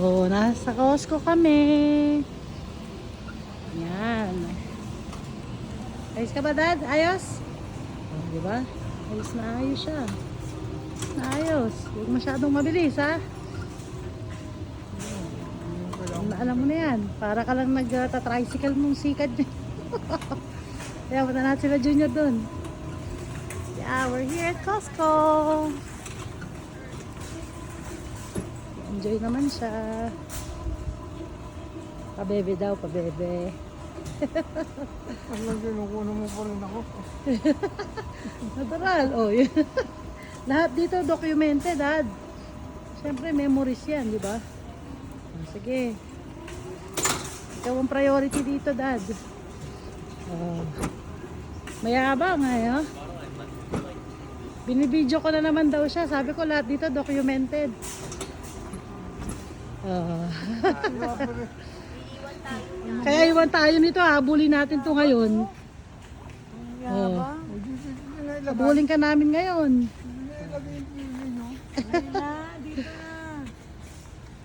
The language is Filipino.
Oh, nasa Costco kami. Yan. Ayos ka ba, Dad? Ayos? Oh, di ba? Ayos na ayos siya. Ayos. Huwag masyadong mabilis, ha? Alam mo na yan. Para ka lang nagta-tricycle mong sikad niya. Kaya punta natin sila Junior dun. Yeah, we're here at Costco. Enjoy naman siya. Pabebe daw, pabebe. Ang kinukuha mo pa rin ako. Natural. Oh, yun. Lahat dito documented, Dad. Siyempre, memories yan, di ba? Sige. Ikaw ang priority dito, Dad. Mayabang, eh, oh. Binibidyo ko na naman daw siya. Sabi ko, lahat dito documented. Kaya iwan tayo nito, habulin natin to ngayon. Habulin ka namin ngayon. Ilagay yung TV nyo. Ayun na, dito na.